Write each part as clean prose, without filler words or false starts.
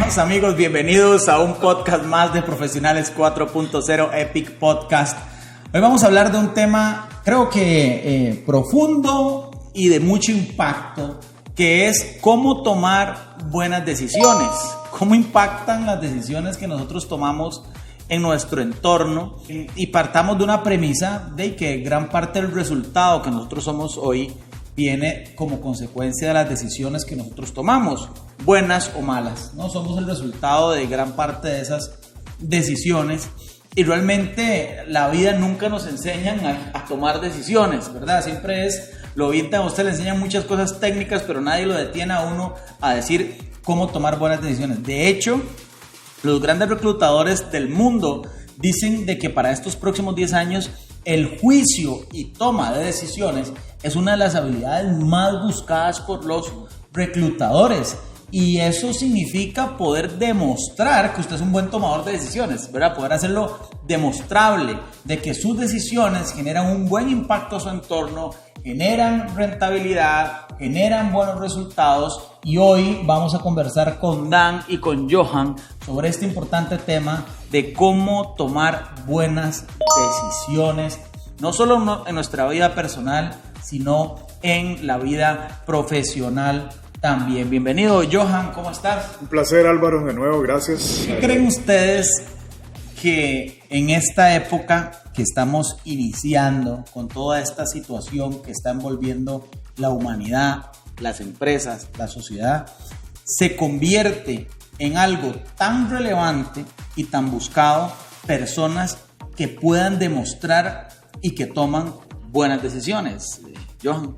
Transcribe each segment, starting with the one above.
Buenos amigos, bienvenidos a un podcast más de Profesionales 4.0 Epic Podcast. Hoy vamos a hablar de un tema, creo que profundo y de mucho impacto, que es cómo tomar buenas decisiones, cómo impactan las decisiones que nosotros tomamos en nuestro entorno, y partamos de una premisa de que gran parte del resultado que nosotros somos hoy viene como consecuencia de las decisiones que nosotros tomamos, buenas o malas, ¿no? Somos el resultado de gran parte de esas decisiones, y realmente la vida nunca nos enseñan a tomar decisiones, ¿verdad? Siempre es lo bien, a usted le enseñan muchas cosas técnicas, pero nadie lo detiene a uno a decir cómo tomar buenas decisiones. De hecho, los grandes reclutadores del mundo dicen de que para estos próximos 10 años el juicio y toma de decisiones es una de las habilidades más buscadas por los reclutadores, y eso significa poder demostrar que usted es un buen tomador de decisiones, ¿verdad? Poder hacerlo demostrable de que sus decisiones generan un buen impacto a su entorno, generan rentabilidad, generan buenos resultados. Y hoy vamos a conversar con Dan y con Johan sobre este importante tema de cómo tomar buenas decisiones, no solo en nuestra vida personal, sino en la vida profesional también. Bienvenido, Johan, ¿cómo estás? Un placer, Álvaro, de nuevo, gracias. ¿Qué creen ustedes que en esta época que estamos iniciando, con toda esta situación que está envolviendo la humanidad, las empresas, la sociedad, se convierte en algo tan relevante y tan buscado, personas que puedan demostrar y que toman buenas decisiones? Johan.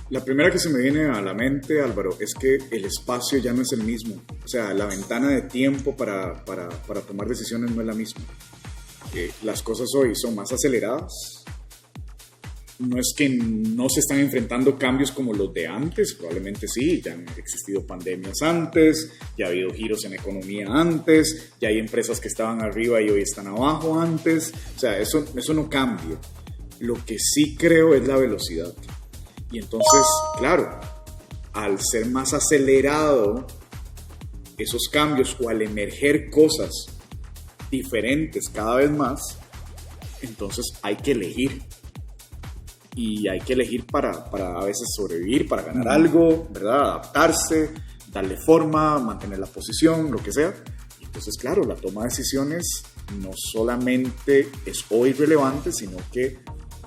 La primera que se me viene a la mente, Álvaro, es que el espacio ya no es el mismo. O sea, la ventana de tiempo para tomar decisiones no es la misma. Las cosas hoy son más aceleradas. No es que no se están enfrentando cambios como los de antes, probablemente sí, ya han existido pandemias antes, ya ha habido giros en economía antes, ya hay empresas que estaban arriba y hoy están abajo antes. O sea, eso no cambia. Lo que sí creo es la velocidad. Y entonces, claro, al ser más acelerado esos cambios o al emerger cosas diferentes cada vez más, entonces hay que elegir. Y hay que elegir para a veces sobrevivir, para ganar algo, ¿verdad? Adaptarse, darle forma, mantener la posición, lo que sea. Entonces, claro, la toma de decisiones no solamente es hoy relevante, sino que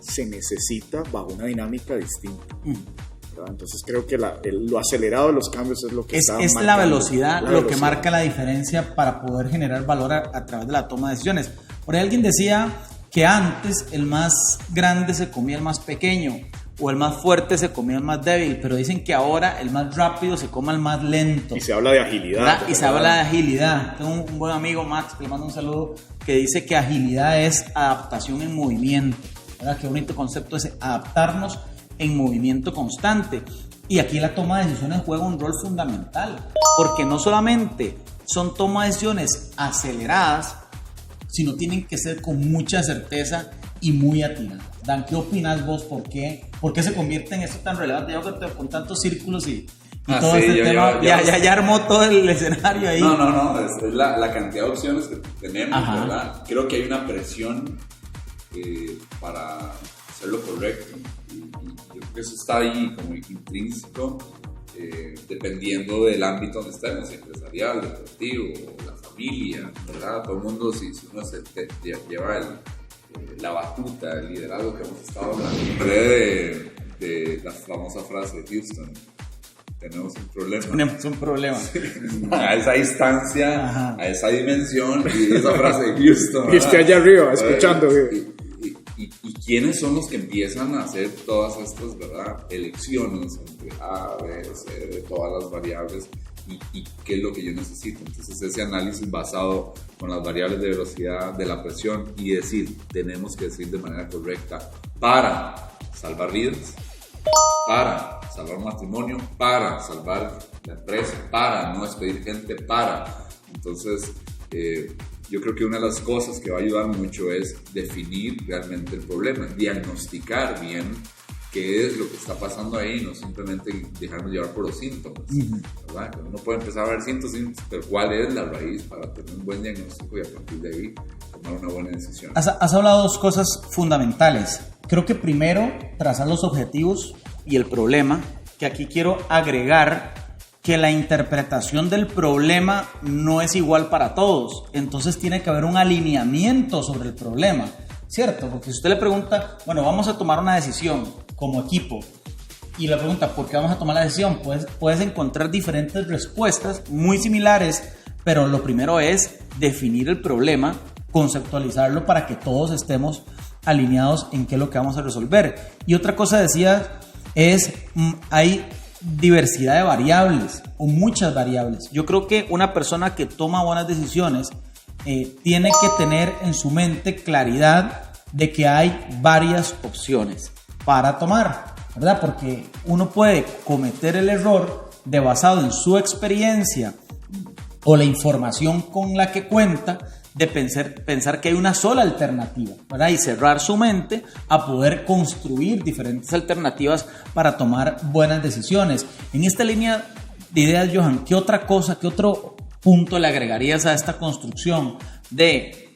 se necesita bajo una dinámica distinta. ¿Verdad? Entonces creo que lo acelerado de los cambios es lo que está marcando. Es la velocidad lo que marca la diferencia para poder generar valor a través de la toma de decisiones. Por ahí alguien decía que antes el más grande se comía el más pequeño, o el más fuerte se comía el más débil, pero dicen que ahora el más rápido se come al más lento. Y se habla de agilidad. Y se habla de agilidad. Tengo un buen amigo, Max, que le mando un saludo, que dice que agilidad es adaptación en movimiento. ¿Verdad? Qué bonito concepto es adaptarnos en movimiento constante. Y aquí la toma de decisiones juega un rol fundamental, porque no solamente son toma de decisiones aceleradas, sino tienen que ser con mucha certeza y muy atinadas. Dan, ¿qué opinas vos? ¿Por qué se convierte en esto tan relevante? Yo creo que con tantos círculos y todo este tema, ya armó todo el escenario ahí. No, es la cantidad de opciones que tenemos, ¿verdad? Creo que hay una presión para hacer lo correcto, y yo creo que eso está ahí como intrínseco, dependiendo del ámbito donde estemos, empresarial, deportivo, la familia, ¿verdad? Todo el mundo, si uno se lleva la batuta, el liderazgo que hemos estado hablando, de la famosa frase de Houston: tenemos un problema. Tenemos un problema. A esa distancia, a esa dimensión, y esa frase de Houston. Y esté allá arriba, escuchando. ¿Y quiénes son los que empiezan a hacer todas estas, ¿verdad?, elecciones entre A, B, C, de todas las variables, y qué es lo que yo necesito? Entonces ese análisis basado con las variables de velocidad, de la presión, y decir, tenemos que decir de manera correcta para salvar vidas, para salvar un matrimonio, para salvar la empresa, para no despedir gente, Entonces, yo creo que una de las cosas que va a ayudar mucho es definir realmente el problema, diagnosticar bien qué es lo que está pasando ahí, no simplemente dejarnos llevar por los síntomas, ¿verdad? Uno puede empezar a ver síntomas, pero ¿cuál es la raíz para tener un buen diagnóstico y a partir de ahí tomar una buena decisión? Has hablado dos cosas fundamentales. Creo que primero, trazar los objetivos y el problema, que aquí quiero agregar que la interpretación del problema no es igual para todos. Entonces tiene que haber un alineamiento sobre el problema, ¿cierto? Porque si usted le pregunta, bueno, vamos a tomar una decisión como equipo, y le pregunta, ¿por qué vamos a tomar la decisión? Puedes encontrar diferentes respuestas muy similares, pero lo primero es definir el problema, conceptualizarlo para que todos estemos alineados en qué es lo que vamos a resolver. Y otra cosa decía es, hay diversidad de variables o muchas variables. Yo creo que una persona que toma buenas decisiones tiene que tener en su mente claridad de que hay varias opciones para tomar, ¿verdad? Porque uno puede cometer el error de, basado en su experiencia o la información con la que cuenta, de pensar que hay una sola alternativa, ¿verdad? Y cerrar su mente a poder construir diferentes alternativas para tomar buenas decisiones. En esta línea de ideas, Johan, ¿qué otra cosa, qué otro punto le agregarías a esta construcción de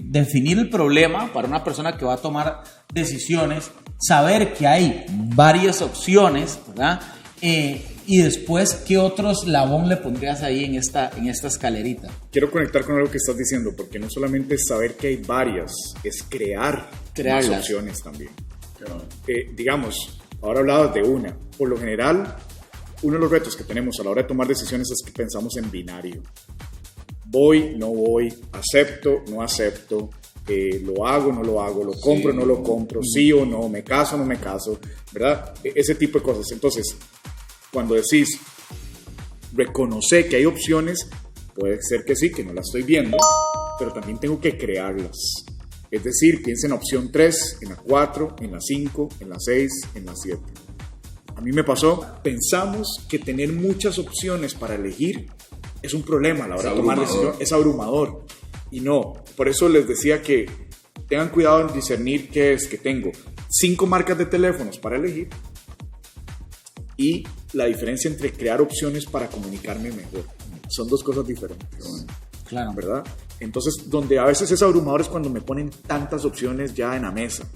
definir el problema para una persona que va a tomar decisiones, saber que hay varias opciones, ¿verdad? Y después, ¿qué otro eslabón le pondrías ahí en esta escalerita? Quiero conectar con algo que estás diciendo, porque no solamente es saber que hay varias, es crearlas. Más opciones también. Digamos, ahora hablabas de una. Por lo general, uno de los retos que tenemos a la hora de tomar decisiones es que pensamos en binario. Voy, no voy, acepto, no acepto, lo hago, no lo hago, lo compro, no lo compro, sí o no, me caso, no me caso, ¿verdad? Ese tipo de cosas. Entonces, cuando decís reconocer que hay opciones, puede ser que sí, que no las estoy viendo, pero también tengo que crearlas. Es decir, piensa en la opción 3, en la 4, en la 5, en la 6, en la 7. A mí me pasó, pensamos que tener muchas opciones para elegir es un problema a la hora de tomar decisión, es abrumador. Y no, por eso les decía que tengan cuidado en discernir qué es, que tengo 5 marcas de teléfonos para elegir y la diferencia entre crear opciones para comunicarme mejor. Son dos cosas diferentes. Claro. ¿Verdad? Entonces, donde a veces es abrumador es cuando me ponen tantas opciones ya en la mesa.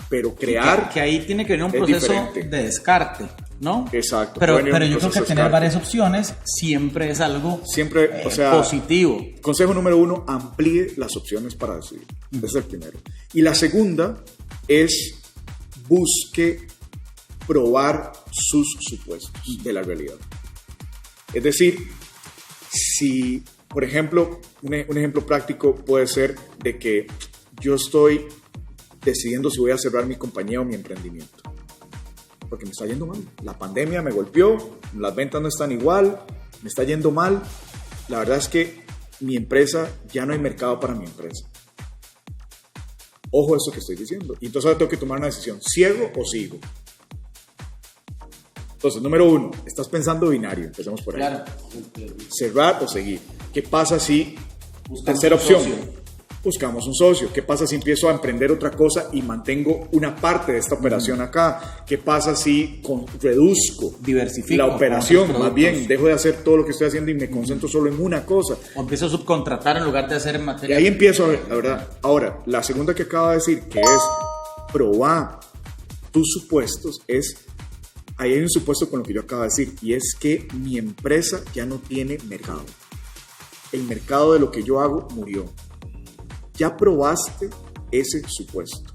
Pero crear... Que ahí tiene que venir un proceso diferente de descarte, ¿no? Exacto. Pero yo creo que tener varias opciones siempre es algo positivo. Consejo número 1, amplíe las opciones para decidir. Ese es el primero. Y la segunda es busque probar sus supuestos de la realidad. Es decir, si, por ejemplo, un ejemplo práctico puede ser de que yo estoy decidiendo si voy a cerrar mi compañía o mi emprendimiento, porque me está yendo mal. La pandemia me golpeó, las ventas no están igual, me está yendo mal. La verdad es que mi empresa, ya no hay mercado para mi empresa. Ojo a eso que estoy diciendo. Y entonces ahora tengo que tomar una decisión, ¿ciego o sigo? Entonces, número 1, estás pensando binario, empecemos por ahí. Claro. Cerrar o seguir. ¿Qué pasa si, tercera opción, buscamos un socio? ¿Qué pasa si empiezo a emprender otra cosa y mantengo una parte de esta operación acá? ¿Qué pasa si reduzco, diversifico la operación? Más bien, dejo de hacer todo lo que estoy haciendo y me concentro solo en una cosa. O empiezo a subcontratar en lugar de hacer en materia. Y ahí empiezo a ver, la verdad. Ahora, la segunda que acabo de decir, que es probar tus supuestos, ahí hay un supuesto con lo que yo acabo de decir, y es que mi empresa ya no tiene mercado. El mercado de lo que yo hago murió. Ya probaste ese supuesto,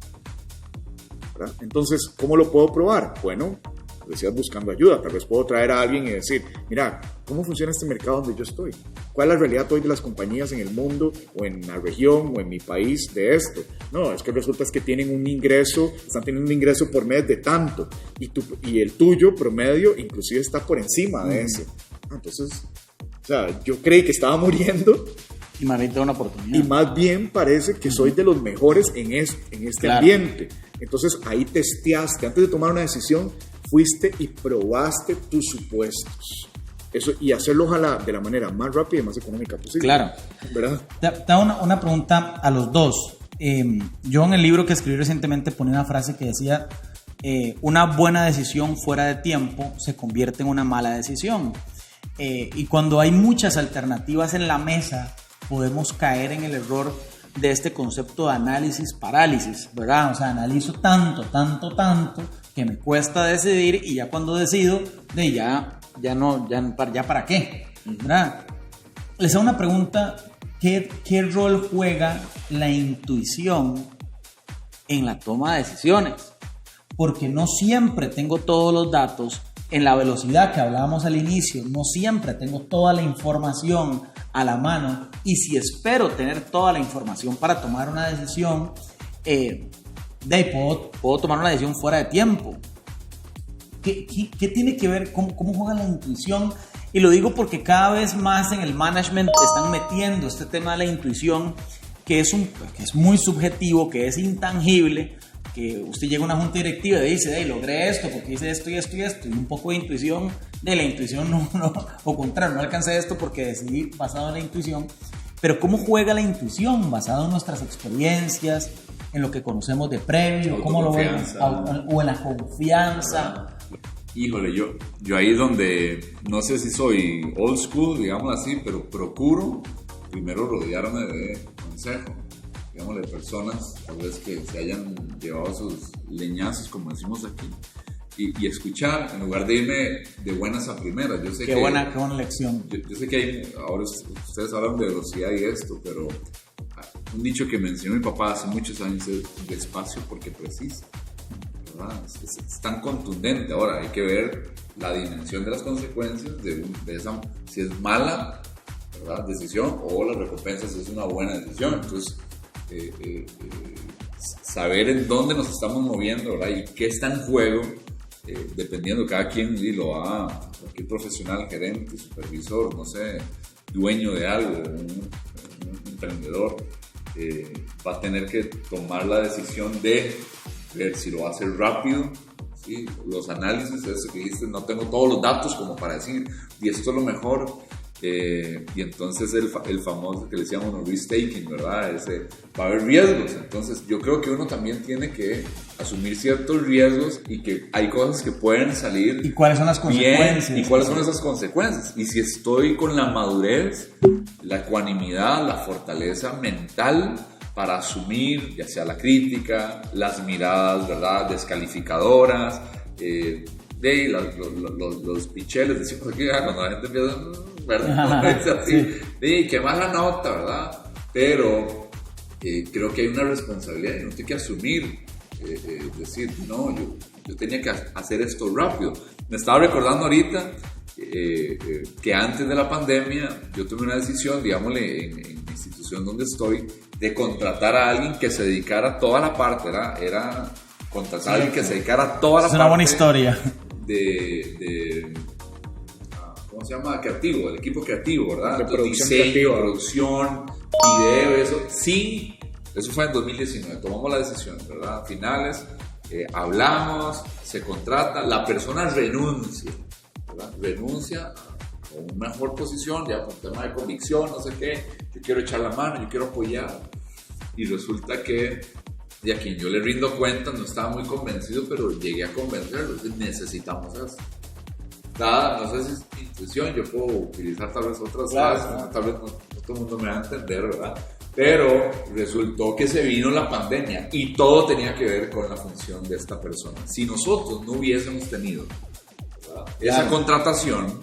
¿verdad? Entonces, ¿cómo lo puedo probar? Bueno, decías buscando ayuda. Tal vez puedo traer a alguien y decir, mira, ¿cómo funciona este mercado donde yo estoy? ¿Cuál es la realidad hoy de las compañías en el mundo o en la región o en mi país de esto? No, es que resulta que tienen un ingreso, están teniendo un ingreso por mes de tanto y el tuyo promedio inclusive está por encima de ese. Entonces, o sea, yo creí que estaba muriendo y más bien tengo una oportunidad. Y más bien parece que soy de los mejores en este ambiente. Entonces ahí testeaste, antes de tomar una decisión, fuiste y probaste tus supuestos. Eso, y hacerlo ojalá de la manera más rápida y más económica posible. Claro. ¿Verdad? Te hago una pregunta a los dos. Yo en el libro que escribí recientemente ponía una frase que decía, una buena decisión fuera de tiempo se convierte en una mala decisión. Y cuando hay muchas alternativas en la mesa, podemos caer en el error de este concepto de análisis parálisis, ¿verdad? O sea, analizo tanto, que me cuesta decidir, y ya cuando decido, ya para qué, ¿verdad? Les hago una pregunta: ¿qué rol juega la intuición en la toma de decisiones? Porque no siempre tengo todos los datos en la velocidad que hablábamos al inicio, no siempre tengo toda la información a la mano, y si espero tener toda la información para tomar una decisión, puedo tomar una decisión fuera de tiempo. ¿Qué tiene que ver? ¿Cómo juega la intuición? Y lo digo porque cada vez más en el management están metiendo este tema de la intuición, que es muy subjetivo, que es intangible, que usted llega a una junta directiva y dice, logré esto porque hice esto y esto y esto, y un poco de intuición, de la intuición o contrario, no alcancé esto porque decidí basado en la intuición. Pero ¿cómo juega la intuición basado en nuestras experiencias, en lo que conocemos de previo, cómo lo vemos, o en la confianza? Híjole, yo ahí es donde, no sé si soy old school, digamos así, pero procuro primero rodearme de consejo, digamos, de personas tal vez que se hayan llevado sus leñazos, como decimos aquí, y escuchar, en lugar de irme de buenas a primeras. Yo sé qué buena lección. Yo sé que ahora ustedes hablan de velocidad y esto, pero un dicho que me enseñó mi papá hace muchos años es despacio porque precisa. Es tan contundente. Ahora hay que ver la dimensión de las consecuencias de esa, si es mala, ¿verdad?, decisión, o las recompensas si es una buena decisión. Entonces saber en dónde nos estamos moviendo, ¿verdad?, y qué está en juego, dependiendo cada quien, y lo haga cualquier profesional, gerente, supervisor, no sé, dueño de algo, un emprendedor, va a tener que tomar la decisión de ver si lo va a hacer rápido, ¿sí? Los análisis, eso que dijiste, no tengo todos los datos como para decir, y esto es lo mejor, y entonces el famoso que le decíamos risk-taking, ¿verdad? Va a haber riesgos. Entonces yo creo que uno también tiene que asumir ciertos riesgos, y que hay cosas que pueden salir. ¿Y cuáles son las consecuencias? Bien, ¿y cuáles son esas consecuencias? Y si estoy con la madurez, la ecuanimidad, la fortaleza mental para asumir, ya sea la crítica, las miradas, ¿verdad?, descalificadoras, los picheles, decimos aquí, cuando la gente empieza, ¿verdad? Así, sí, qué mala nota, ¿verdad? Pero creo que hay una responsabilidad, y uno tiene que asumir, decir, no, yo tenía que hacer esto rápido. Me estaba recordando ahorita que antes de la pandemia yo tomé una decisión, digámosle, en la institución donde estoy, de contratar a alguien que se dedicara a toda la parte, era contratar a alguien que se dedicara a toda la parte. Es una buena historia. ¿Cómo se llama? Creativo, el equipo creativo, ¿verdad? De producción diseño, creativa. producción, video, eso. Sí, eso fue en 2019, tomamos la decisión, ¿verdad? Finales, hablamos, se contrata, la persona renuncia, ¿verdad? Renuncia a una mejor posición, ya por tema de convicción, no sé qué, yo quiero echar la mano, yo quiero apoyar, y resulta que y a quien yo le rindo cuenta no estaba muy convencido, pero llegué a convencerlo, necesitamos eso. No sé si es intuición, yo puedo utilizar tal vez otras cosas, tal vez no todo el mundo me va a entender, ¿verdad? Pero resultó que se vino la pandemia y todo tenía que ver con la función de esta persona. Si nosotros no hubiésemos tenido, ¿verdad?, esa contratación,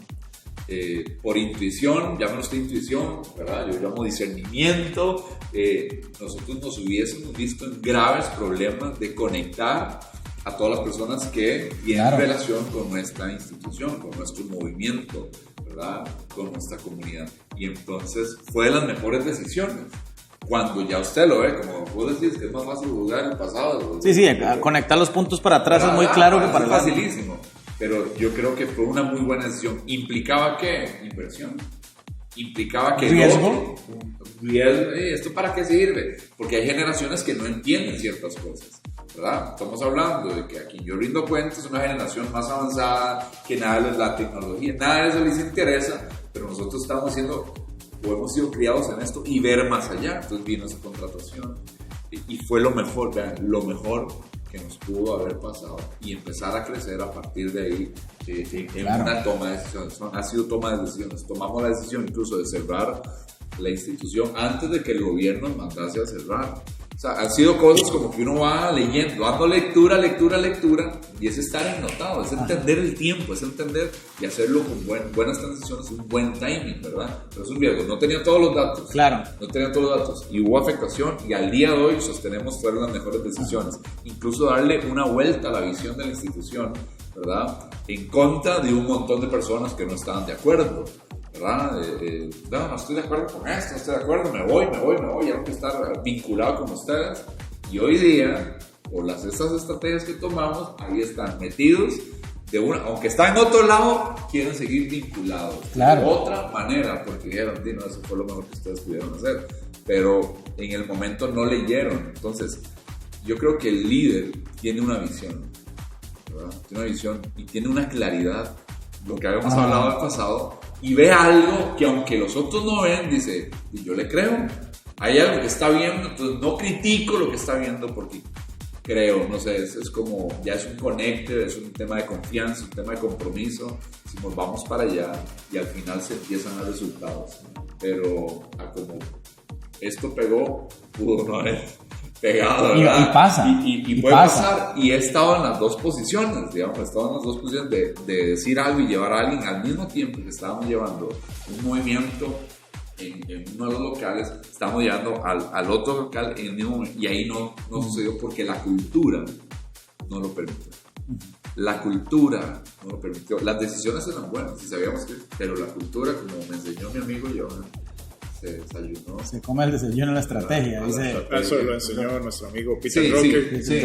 por intuición, llámenos de intuición, ¿verdad?, yo llamo discernimiento, nosotros nos hubiésemos visto en graves problemas de conectar a todas las personas que tienen relación con nuestra institución, con nuestro movimiento, ¿verdad?, con nuestra comunidad. Y entonces fue de las mejores decisiones. Cuando ya usted lo ve, como vos decís, que es más fácil juzgar el pasado. Sí, conectar los puntos para atrás es muy claro que para el facilísimo. Pero yo creo que fue una muy buena decisión. ¿Implicaba qué? Inversión. Implicaba que riesgo. ¿Esto para qué sirve? Porque hay generaciones que no entienden ciertas cosas, ¿verdad? Estamos hablando de que a quien yo rindo cuentas es una generación más avanzada, que nada de la tecnología, nada de eso les interesa, pero nosotros estamos haciendo, o hemos sido criados en esto, y ver más allá. Entonces vino esa contratación y fue lo mejor, vean, lo mejor que nos pudo haber pasado y empezar a crecer a partir de ahí en Claro. una toma de decisiones. Ha sido toma de decisiones. Tomamos la decisión incluso de cerrar la institución antes de que el gobierno nos mandase a cerrar. O sea, han sido cosas como que uno va leyendo, dando lectura, y es estar ennotado, es entender el tiempo, es entender y hacerlo con buenas transiciones, un buen timing, ¿verdad? Pero es un riesgo. No tenía todos los datos. Claro. No tenía todos los datos. Y hubo afectación, y al día de hoy sostenemos fueron las mejores decisiones. Incluso darle una vuelta a la visión de la institución, ¿verdad? En contra de un montón de personas que no estaban de acuerdo. ¿Verdad? No estoy de acuerdo con esto, no estoy de acuerdo, me voy, ya no quiero estar vinculado con ustedes. Y hoy día, por estas estrategias que tomamos, ahí están metidos, aunque están en otro lado, quieren seguir vinculados. Claro. De otra manera, porque dijeron, no, eso fue lo mejor que ustedes pudieron hacer. Pero en el momento no leyeron. Entonces, yo creo que el líder tiene una visión, ¿verdad? Tiene una visión y tiene una claridad, lo que habíamos hablado del pasado, y ve algo que aunque los otros no ven, dice, y yo le creo. Hay algo que está viendo, entonces no critico lo que está viendo porque creo, no sé, es como, ya es un conecte, es un tema de confianza, un tema de compromiso, decimos vamos para allá y al final se empiezan a resultados. Pero como esto pegó, pudo no haber pegado, ¿verdad? Y pasa. Y puede pasar. Y he estado en las dos posiciones, digamos, he estado en las dos posiciones de decir algo y llevar a alguien al mismo tiempo que estábamos llevando un movimiento en uno de los locales, estábamos llevando al otro local en el mismo momento, y ahí no sucedió porque la cultura no lo permitió. La cultura no lo permitió. Las decisiones eran buenas, y sabíamos que, pero la cultura, como me enseñó mi amigo Johan, se desayunó. Se come el desayuno en la estrategia, dice. Eso lo enseñó nuestro amigo Peter Roque. Sí.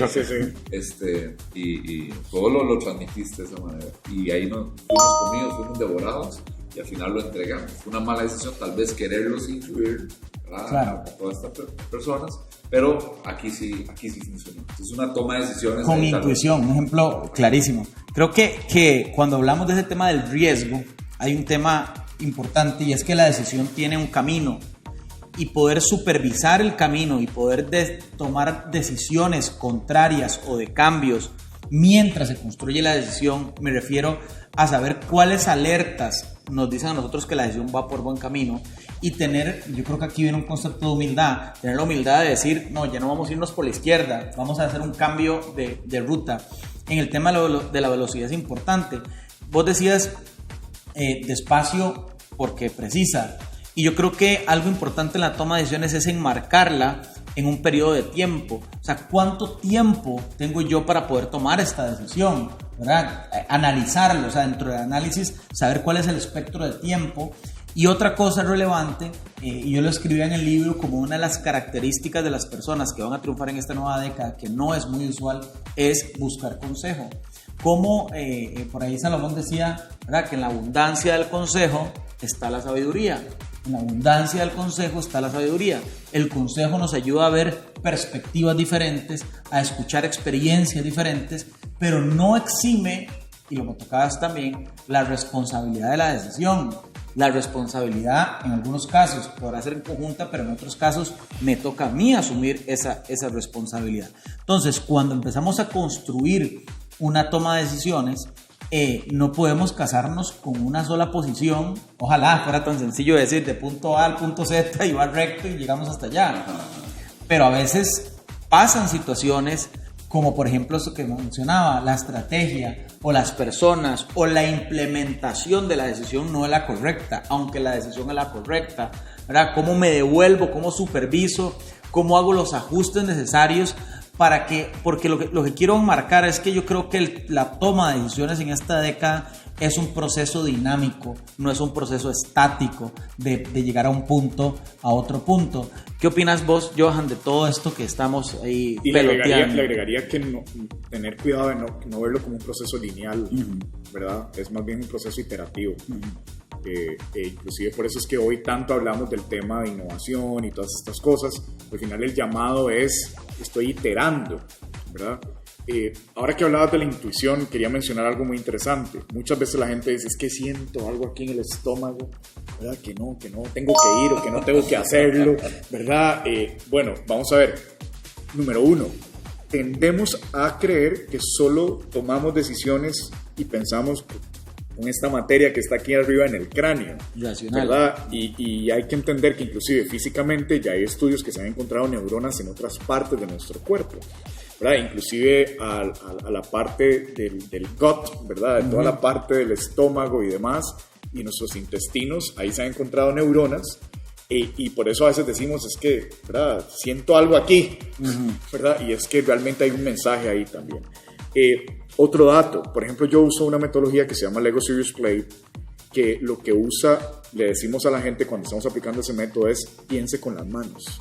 Y todo lo transmitiste de esa manera. Y ahí nos fuimos comidos, fuimos devorados, y al final lo entregamos. Fue una mala decisión, tal vez quererlos incluir, claro, a todas estas personas, pero aquí sí funcionó. Es una toma de decisiones. Con intuición, un ejemplo clarísimo. Creo que cuando hablamos de ese tema del riesgo, hay un tema importante, y es que la decisión tiene un camino, y poder supervisar el camino y poder tomar decisiones contrarias o de cambios mientras se construye la decisión, me refiero a saber cuáles alertas nos dicen a nosotros que la decisión va por buen camino, y tener, yo creo que aquí viene un concepto de humildad, tener la humildad de decir, no, ya no vamos a irnos por la izquierda, vamos a hacer un cambio de ruta. En el tema de la velocidad es importante. Vos decías despacio porque precisa, y yo creo que algo importante en la toma de decisiones es enmarcarla en un periodo de tiempo. O sea, ¿cuánto tiempo tengo yo para poder tomar esta decisión? ¿Verdad? Analizarlo, o sea, dentro del análisis, saber cuál es el espectro de tiempo. Y otra cosa relevante, y yo lo escribí en el libro como una de las características de las personas que van a triunfar en esta nueva década, que no es muy usual, es buscar consejo. Como por ahí Salomón decía, ¿verdad?, que en la abundancia del consejo está la sabiduría. En la abundancia del consejo está la sabiduría. El consejo nos ayuda a ver perspectivas diferentes, a escuchar experiencias diferentes, pero no exime, y lo que tocabas también, la responsabilidad de la decisión. La responsabilidad en algunos casos podrá ser en conjunta, pero en otros casos me toca a mí asumir esa responsabilidad. Entonces, cuando empezamos a construir una toma de decisiones, no podemos casarnos con una sola posición. Ojalá fuera tan sencillo decir de punto A al punto Z y va recto y llegamos hasta allá. Pero a veces pasan situaciones como por ejemplo eso que mencionaba, la estrategia o las personas o la implementación de la decisión no es la correcta, aunque la decisión es la correcta, ¿verdad? ¿Cómo me devuelvo? ¿Cómo superviso? ¿Cómo hago los ajustes necesarios? Porque lo que quiero marcar es que yo creo que la toma de decisiones en esta década es un proceso dinámico, no es un proceso estático de llegar a un punto a otro punto. ¿Qué opinas vos, Johan, de todo esto que estamos ahí peloteando? Le agregaría que tener cuidado de no verlo como un proceso lineal, ¿verdad? Es más bien un proceso iterativo. Inclusive por eso es que hoy tanto hablamos del tema de innovación y todas estas cosas. Al final el llamado es, estoy iterando, ¿verdad? Ahora que hablabas de la intuición, quería mencionar algo muy interesante. Muchas veces la gente dice, es que siento algo aquí en el estómago, ¿verdad? Que no tengo que ir o que no tengo que hacerlo, ¿verdad? Bueno, vamos a ver. Número uno, tendemos a creer que solo tomamos decisiones y pensamos con esta materia que está aquí arriba en el cráneo, racional, ¿verdad? Y hay que entender que inclusive físicamente ya hay estudios que se han encontrado neuronas en otras partes de nuestro cuerpo, ¿verdad? Inclusive a la parte del gut, ¿verdad? De toda la parte del estómago y demás, y nuestros intestinos, ahí se han encontrado neuronas. Y por eso a veces decimos, es que, ¿verdad? Siento algo aquí, ¿verdad? Y es que realmente hay un mensaje ahí también. Otro dato, por ejemplo, yo uso una metodología que se llama Lego Serious Play, que lo que usa, le decimos a la gente cuando estamos aplicando ese método es, piense con las manos.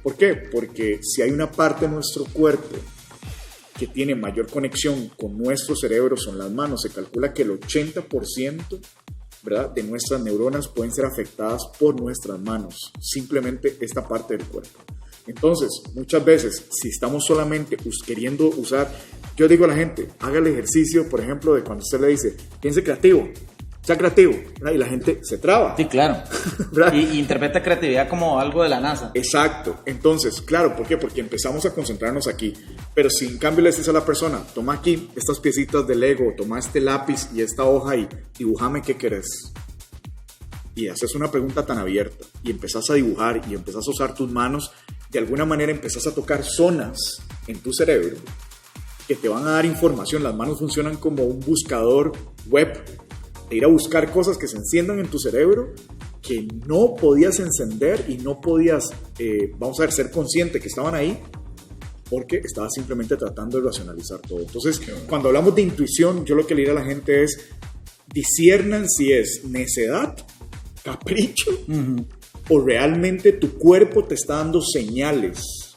¿Por qué? Porque si hay una parte de nuestro cuerpo que tiene mayor conexión con nuestro cerebro, son las manos. Se calcula que el 80%, ¿verdad?, de nuestras neuronas pueden ser afectadas por nuestras manos, simplemente esta parte del cuerpo. Entonces, muchas veces, si estamos solamente queriendo usar, yo digo a la gente, haga el ejercicio, por ejemplo, de cuando usted le dice, piense creativo, sea creativo, ¿verdad? Y la gente se traba. Sí, claro. Y interpreta creatividad como algo de la NASA. Exacto. Entonces, claro, ¿por qué? Porque empezamos a concentrarnos aquí. Pero si en cambio le dices a la persona, toma aquí estas piecitas de Lego, toma este lápiz y esta hoja y dibújame qué querés. Y haces una pregunta tan abierta y empezás a dibujar y empezás a usar tus manos, de alguna manera empezás a tocar zonas en tu cerebro que te van a dar información. Las manos funcionan como un buscador web de ir a buscar cosas que se enciendan en tu cerebro que no podías encender y no podías, vamos a ver, ser consciente que estaban ahí porque estabas simplemente tratando de racionalizar todo. Entonces, cuando hablamos de intuición, yo lo que le diría a la gente es, disciernan si es necedad, capricho, o realmente tu cuerpo te está dando señales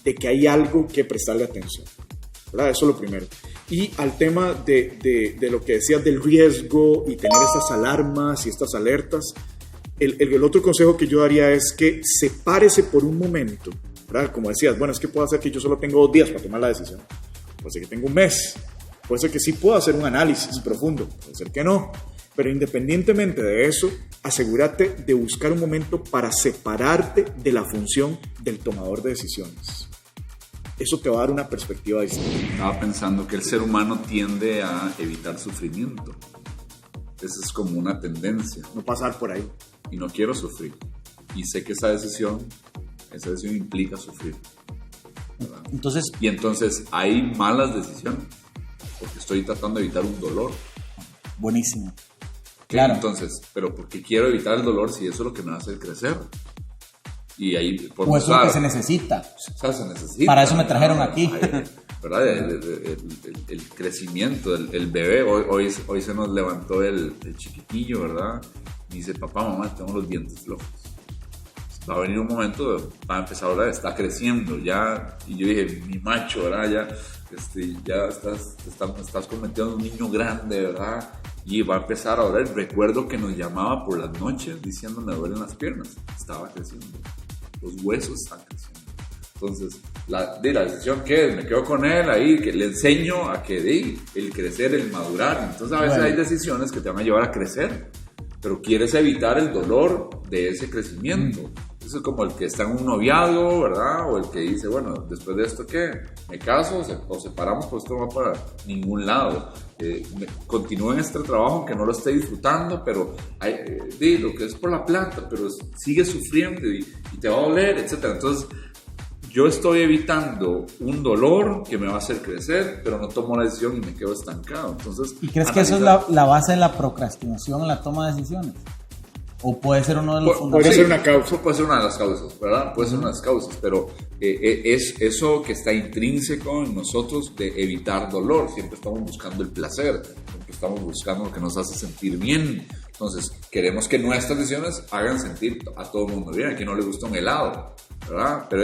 de que hay algo que prestarle atención, ¿verdad? Eso es lo primero. Y al tema de lo que decías del riesgo y tener estas alarmas y estas alertas, el otro consejo que yo daría es que sepárese por un momento, ¿verdad? Como decías, bueno, es que puede ser que yo solo tengo 2 días para tomar la decisión, puede ser que tengo un mes, puede ser que sí pueda hacer un análisis profundo, puede ser que no. Pero independientemente de eso, asegúrate de buscar un momento para separarte de la función del tomador de decisiones. Eso te va a dar una perspectiva distinta. Estaba pensando que el ser humano tiende a evitar sufrimiento. Esa es como una tendencia. No pasar por ahí. Y no quiero sufrir. Y sé que esa decisión implica sufrir, ¿verdad? Entonces hay malas decisiones porque estoy tratando de evitar un dolor. Buenísimo. Claro. Entonces, pero porque quiero evitar el dolor si eso es lo que me va a hacer crecer. Y ahí, por o eso es lo que se necesita. O sea, se necesita. Para eso me trajeron aquí. ¿Verdad? El crecimiento, el bebé. Hoy se nos levantó el chiquitillo, ¿verdad? Y dice, papá, mamá, tengo los dientes flojos. Va a venir un momento, va a empezar a hablar, está creciendo ya. Y yo dije, mi macho, ¿verdad? Ya estás convirtiendo en un niño grande, ¿verdad? Y va a empezar a orar. Recuerdo que nos llamaba por las noches diciendo, me duelen las piernas. Estaba creciendo. Los huesos están creciendo. Entonces, la decisión que es, me quedo con él ahí, que le enseño a que el crecer, el madurar. Entonces, a veces hay decisiones que te van a llevar a crecer, pero quieres evitar el dolor de ese crecimiento. Eso es como el que está en un noviazgo, ¿verdad? O el que dice, bueno, después de esto, ¿qué? ¿Me caso o separamos? Pues esto no va para ningún lado. Continúo en este trabajo aunque no lo esté disfrutando, pero lo que es por la plata, pero sigue sufriendo y te va a doler, etc. Entonces, yo estoy evitando un dolor que me va a hacer crecer, pero no tomo la decisión y me quedo estancado. Entonces, ¿y crees que eso es la base de la procrastinación en la toma de decisiones? ¿O puede ser uno de los fundamentos? Puede ser una causa. Puede ser una de las causas, ¿verdad? Puede ser una de las causas, pero es eso que está intrínseco en nosotros de evitar dolor. Siempre estamos buscando el placer, siempre estamos buscando lo que nos hace sentir bien. Entonces, queremos que nuestras decisiones hagan sentir a todo el mundo bien. A quien no le gusta un helado, ¿verdad? Pero,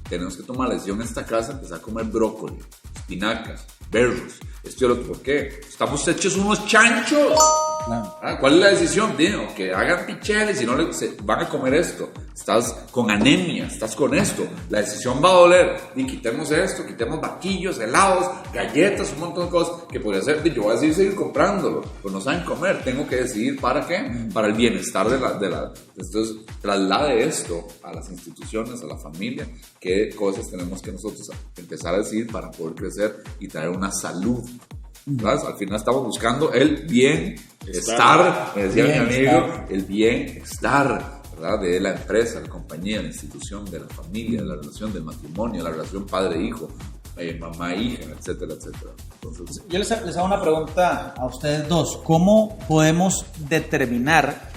tenemos que tomar la decisión en esta casa, empezar a comer brócoli, espinacas, berros, esto y lo otro. ¿Por qué? Estamos hechos unos chanchos. Claro. ¿Cuál es la decisión? Digo, que hagan picheles y no van a comer esto. Estás con anemia, estás con esto. La decisión va a doler. Y quitemos esto, quitemos vaquillos, helados, galletas, un montón de cosas que podría ser. Yo voy a seguir comprándolo, pero no saben comer. Tengo que decidir para qué, para el bienestar de la. Entonces, traslade esto a las instituciones, a la familia. Qué cosas tenemos que nosotros empezar a decidir para poder crecer y traer una salud. ¿Verdad? Al final estamos buscando el bienestar, me decía mi amigo, el bienestar, ¿verdad? De la empresa, la compañía, la institución, de la familia, de la relación del matrimonio, la relación padre-hijo, mamá-hija, etcétera, etcétera. Entonces, yo les hago una pregunta a ustedes dos. ¿Cómo podemos determinar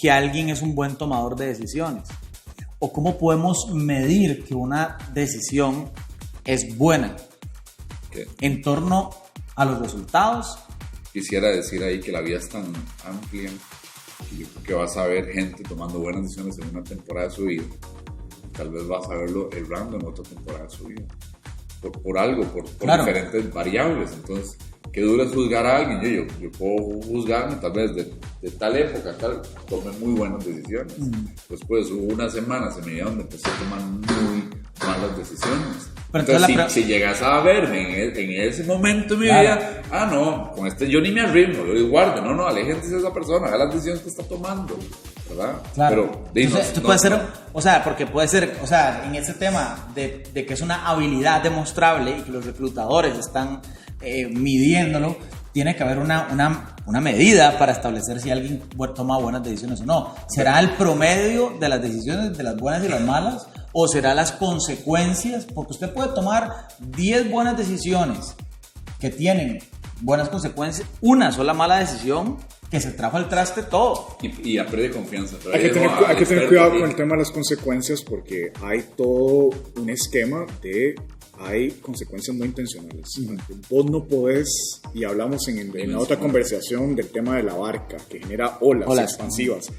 que alguien es un buen tomador de decisiones? ¿O cómo podemos medir que una decisión es buena en torno a los resultados? Quisiera decir ahí que la vida es tan amplia y yo creo que vas a ver gente tomando buenas decisiones en una temporada de su vida. Tal vez vas a verlo errando en otra temporada de su vida. Por algo, por claro, diferentes variables. Entonces, qué duro es juzgar a alguien. Yo puedo juzgarme tal vez de tal época, tomé muy buenas decisiones. Después hubo unas semanas en mi vida donde empecé a tomar muy malas decisiones. Pero entonces, si llegas a verme en ese momento de mi vida, no, con este yo ni me arrimo, yo digo, guarde, no, aléjense de esa persona, haga las decisiones que está tomando, ¿verdad? Claro. Pero, entonces, puede ser, o sea, porque puede ser, o sea, en ese tema de que es una habilidad demostrable y que los reclutadores están midiéndolo, tiene que haber una medida para establecer si alguien toma buenas decisiones o no. ¿Será el promedio de las decisiones, de las buenas y las malas? ¿O será las consecuencias? Porque usted puede tomar 10 buenas decisiones que tienen buenas consecuencias, una sola mala decisión que se trajo al traste todo. Y pierde confianza. Hay que tener cuidado con el tema de las consecuencias porque hay todo un esquema hay consecuencias no intencionales. Vos no podés, y hablamos en la otra conversación del tema de la barca, que genera olas expansivas.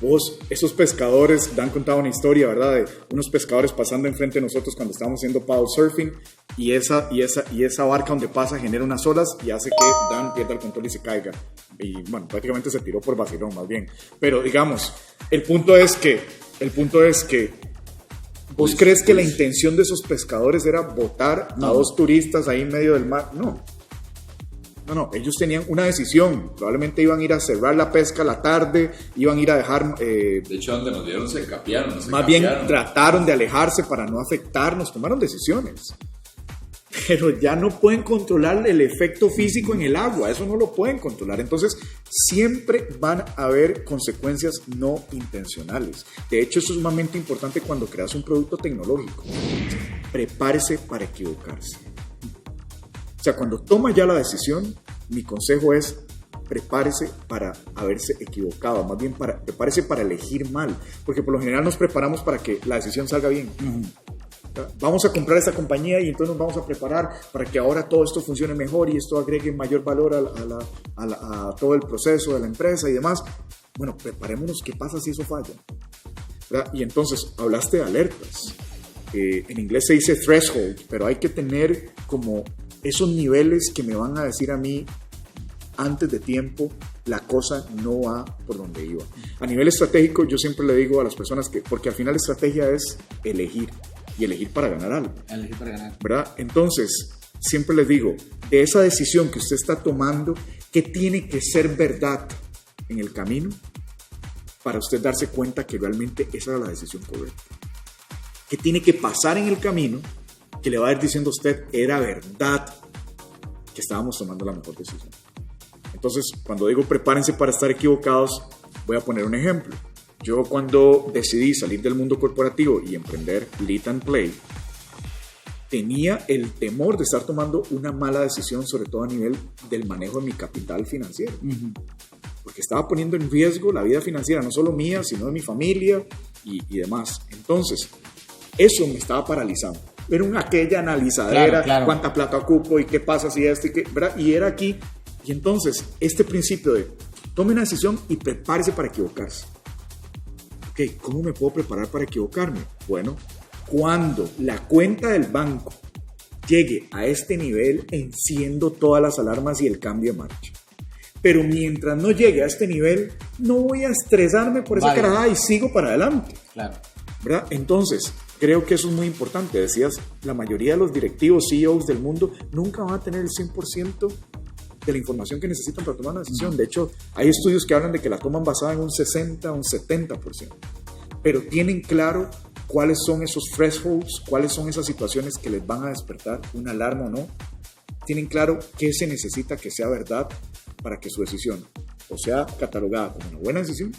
Vos, esos pescadores, Dan contaba una historia, ¿verdad? De unos pescadores pasando enfrente de nosotros cuando estábamos haciendo paddle surfing y esa barca donde pasa genera unas olas y hace que Dan pierda el control y se caiga. Y bueno, prácticamente se tiró por vacilón más bien. Pero digamos, el punto es que ¿vos crees que la intención de esos pescadores era botar a dos turistas ahí en medio del mar? No, ellos tenían una decisión. Probablemente iban a ir a cerrar la pesca a la tarde, iban a ir a dejar... de hecho, donde nos dieron se capearon. Bien trataron de alejarse para no afectarnos, tomaron decisiones. Pero ya no pueden controlar el efecto físico en el agua, eso no lo pueden controlar. Entonces, siempre van a haber consecuencias no intencionales. De hecho, eso es sumamente importante cuando creas un producto tecnológico. Prepárese para equivocarse. O sea, cuando toma ya la decisión, mi consejo es prepárese para haberse equivocado, más bien prepárese para elegir mal, porque por lo general nos preparamos para que la decisión salga bien. Vamos a comprar esta compañía y entonces nos vamos a preparar para que ahora todo esto funcione mejor y esto agregue mayor valor a todo el proceso de la empresa y demás. Bueno, preparémonos, ¿qué pasa si eso falla? ¿Verdad? Y entonces, hablaste de alertas. En inglés se dice threshold, pero hay que tener como esos niveles que me van a decir a mí antes de tiempo, la cosa no va por donde iba. A nivel estratégico, yo siempre le digo a las personas porque al final la estrategia es elegir, y elegir para ganar algo. Elegir para ganar. ¿Verdad? Entonces, siempre les digo, de esa decisión que usted está tomando, ¿qué tiene que ser verdad en el camino para usted darse cuenta que realmente esa era la decisión correcta? ¿Qué tiene que pasar en el camino que le va a ir diciendo a usted era verdad que estábamos tomando la mejor decisión? Entonces, cuando digo prepárense para estar equivocados, voy a poner un ejemplo. Yo cuando decidí salir del mundo corporativo y emprender Lead and Play, tenía el temor de estar tomando una mala decisión, sobre todo a nivel del manejo de mi capital financiero. Porque estaba poniendo en riesgo la vida financiera, no solo mía, sino de mi familia y demás. Entonces, eso me estaba paralizando. Era aquella analizadera, claro. Cuánta plata ocupo y qué pasa si esto y qué, ¿verdad? Y era aquí. Y entonces, este principio de tome una decisión y prepárese para equivocarse. Ok, ¿cómo me puedo preparar para equivocarme? Bueno, cuando la cuenta del banco llegue a este nivel, enciendo todas las alarmas y el cambio de marcha. Pero mientras no llegue a este nivel, no voy a estresarme por esa carajada y sigo para adelante. Claro. ¿Verdad? Entonces, creo que eso es muy importante. Decías, la mayoría de los directivos, CEOs del mundo, nunca van a tener el 100% de la información que necesitan para tomar una decisión. De hecho, hay estudios que hablan de que la toman basada en un 60 o un 70%. Pero tienen claro cuáles son esos thresholds, cuáles son esas situaciones que les van a despertar una alarma o no. Tienen claro qué se necesita que sea verdad para que su decisión o sea catalogada como una buena decisión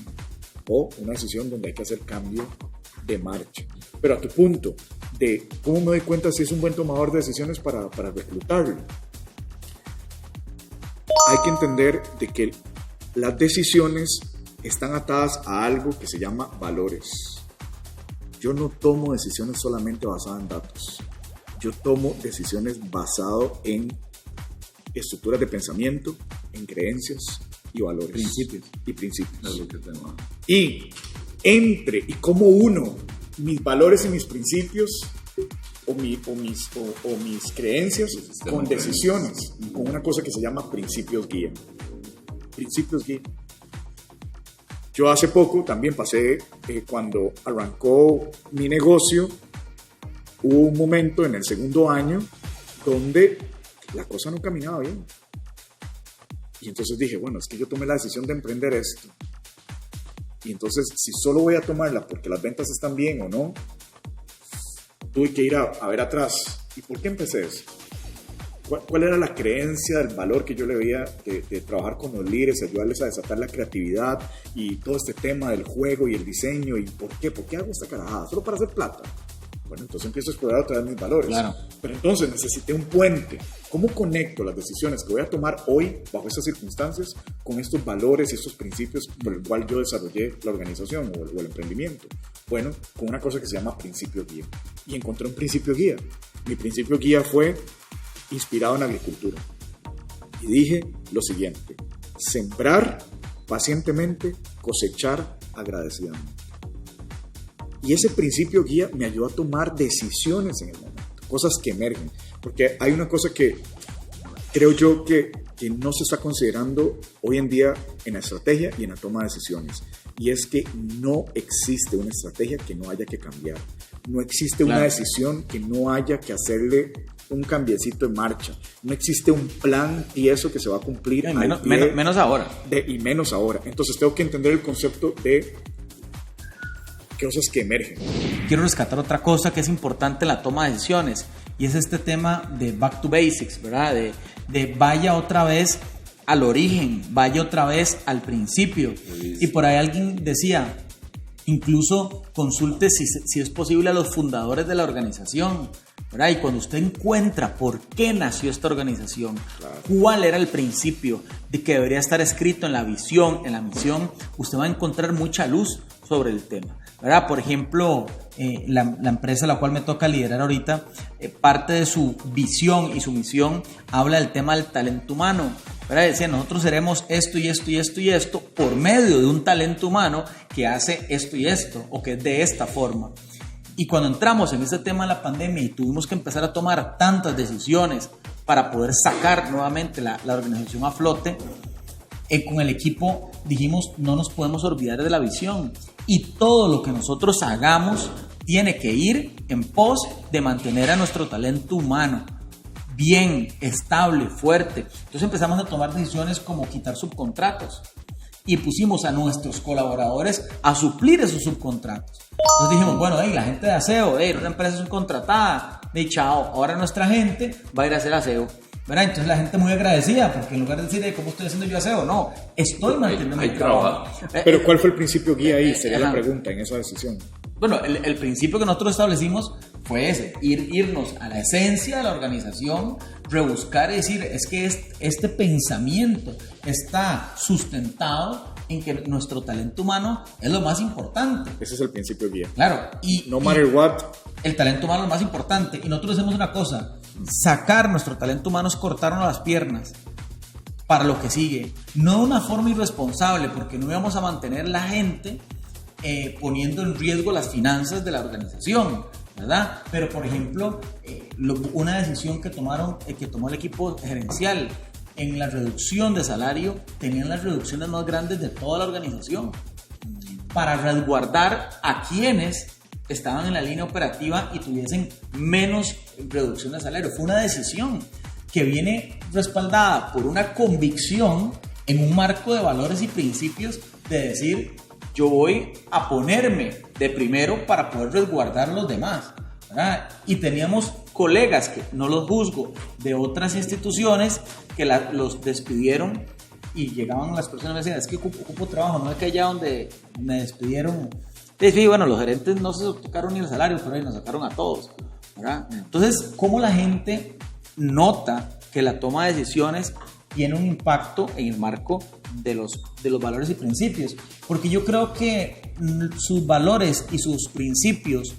o una decisión donde hay que hacer cambio de marcha. Pero a tu punto de cómo me doy cuenta si es un buen tomador de decisiones para reclutarlo, hay que entender de que las decisiones están atadas a algo que se llama valores. Yo no tomo decisiones solamente basadas en datos. Yo tomo decisiones basadas en estructuras de pensamiento, en creencias y valores. Principios. Y principios. Es lo que tengo. Y cómo uno mis valores y mis principios o mis creencias con decisiones, con una cosa que se llama principios guía. Principios guía. Yo hace poco también pasé, cuando arrancó mi negocio, hubo un momento en el segundo año donde la cosa no caminaba bien. Y entonces dije, bueno, es que yo tomé la decisión de emprender esto. Y entonces, si solo voy a tomarla porque las ventas están bien o no, tuve que ir a ver atrás. ¿Y por qué empecé eso? ¿Cuál era la creencia, el valor que yo le veía de trabajar con los líderes, ayudarles a desatar la creatividad y todo este tema del juego y el diseño? ¿Y por qué? ¿Por qué hago esta carajada? ¿Solo para hacer plata? Bueno, entonces empiezo a explorar otra vez mis valores. Claro. Pero entonces necesité un puente. ¿Cómo conecto las decisiones que voy a tomar hoy, bajo estas circunstancias, con estos valores y estos principios por el cual yo desarrollé la organización o el emprendimiento? Bueno, con una cosa que se llama principio guía. Y encontré un principio guía. Mi principio guía fue inspirado en agricultura. Y dije lo siguiente: sembrar pacientemente, cosechar agradecidamente. Y ese principio guía me ayudó a tomar decisiones en el momento, cosas que emergen. Porque hay una cosa que creo yo que no se está considerando hoy en día en la estrategia y en la toma de decisiones. Y es que no existe una estrategia que no haya que cambiar. No existe una decisión que no haya que hacerle un cambiecito en marcha. No existe un plan tieso que se va a cumplir. Menos ahora. Y menos ahora. Entonces tengo que entender el concepto de cosas que emergen. Quiero rescatar otra cosa que es importante en la toma de decisiones, y es este tema de back to basics, ¿verdad? De vaya otra vez al origen, vaya otra vez al principio. Y por ahí alguien decía, incluso consulte si es posible a los fundadores de la organización, ¿verdad? Y cuando usted encuentra por qué nació esta organización, cuál era el principio de que debería estar escrito en la visión, en la misión, usted va a encontrar mucha luz sobre el tema, ¿verdad? Por ejemplo, la empresa a la cual me toca liderar ahorita, parte de su visión y su misión habla del tema del talento humano, ¿verdad? Decía, nosotros seremos esto y esto y esto y esto por medio de un talento humano que hace esto y esto, o que es de esta forma. Y cuando entramos en este tema de la pandemia y tuvimos que empezar a tomar tantas decisiones para poder sacar nuevamente la organización a flote, con el equipo dijimos, no nos podemos olvidar de la visión, y todo lo que nosotros hagamos tiene que ir en pos de mantener a nuestro talento humano bien, estable, fuerte. Entonces empezamos a tomar decisiones como quitar subcontratos y pusimos a nuestros colaboradores a suplir esos subcontratos. Entonces dijimos, bueno, la gente de aseo, una empresa subcontratada, chao, ahora nuestra gente va a ir a hacer aseo, ¿verdad? Entonces la gente muy agradecida, porque en lugar de decir, ¿cómo estoy haciendo yo aseo? No, estoy manteniendo mi trabajo. Pero ¿cuál fue el principio guía ahí? Sería la pregunta en esa decisión. Bueno, el principio que nosotros establecimos fue ese, irnos a la esencia de la organización, rebuscar y decir, es que este pensamiento está sustentado en que nuestro talento humano es lo más importante. Ese es el principio guía. Claro. No matter what. El talento humano es lo más importante. Y nosotros hacemos una cosa, sacar nuestro talento humano es cortarnos las piernas para lo que sigue. No de una forma irresponsable, porque no íbamos a mantener la gente poniendo en riesgo las finanzas de la organización, ¿verdad? Pero, por ejemplo, una decisión que tomó el equipo gerencial en la reducción de salario, tenían las reducciones más grandes de toda la organización para resguardar a quienes estaban en la línea operativa y tuviesen menos reducción de salario. Fue una decisión que viene respaldada por una convicción en un marco de valores y principios de decir, yo voy a ponerme de primero para poder resguardar a los demás, ¿verdad? Y teníamos colegas, que no los juzgo, de otras instituciones que los despidieron y llegaban las personas y me decían, es que ocupo trabajo, no es que allá donde me despidieron. Sí, bueno, los gerentes no se tocaron ni el salario, pero ahí nos sacaron a todos, ¿verdad? Entonces, ¿cómo la gente nota que la toma de decisiones tiene un impacto en el marco de los valores y principios? Porque yo creo que sus valores y sus principios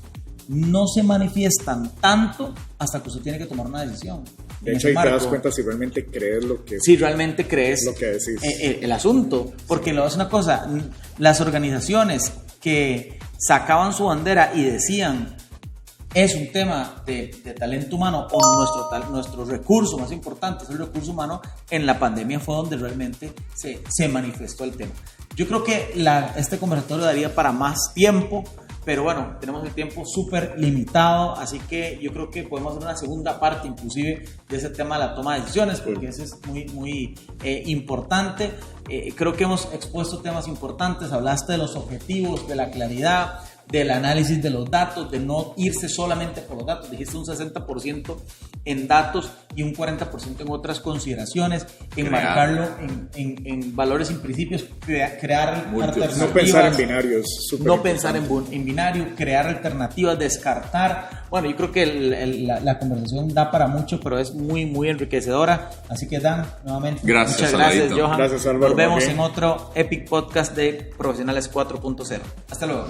no se manifiestan tanto hasta que usted tiene que tomar una decisión. De hecho, ahí te das cuenta si realmente crees lo que... Si realmente crees lo que decís. El asunto. Porque lo es una cosa, las organizaciones que sacaban su bandera y decían es un tema de talento humano o nuestro recurso más importante es el recurso humano, en la pandemia fue donde realmente se manifestó el tema. Yo creo que este conversatorio daría para más tiempo, pero bueno, tenemos el tiempo súper limitado, así que yo creo que podemos hacer una segunda parte inclusive de ese tema de la toma de decisiones, porque ese es muy, muy importante. Creo que hemos expuesto temas importantes, hablaste de los objetivos, de la claridad, del análisis de los datos, de no irse solamente por los datos. Dijiste un 60% en datos y un 40% en otras consideraciones, enmarcarlo en valores y principios, crear alternativas. No pensar en binarios. No pensar en binario, crear alternativas, descartar. Bueno, yo creo que la conversación da para mucho, pero es muy, muy enriquecedora. Así que, Dan, nuevamente, muchas gracias, Johan. Gracias, Álvaro. Nos vemos en otro Epic Podcast de Profesionales 4.0. Hasta luego.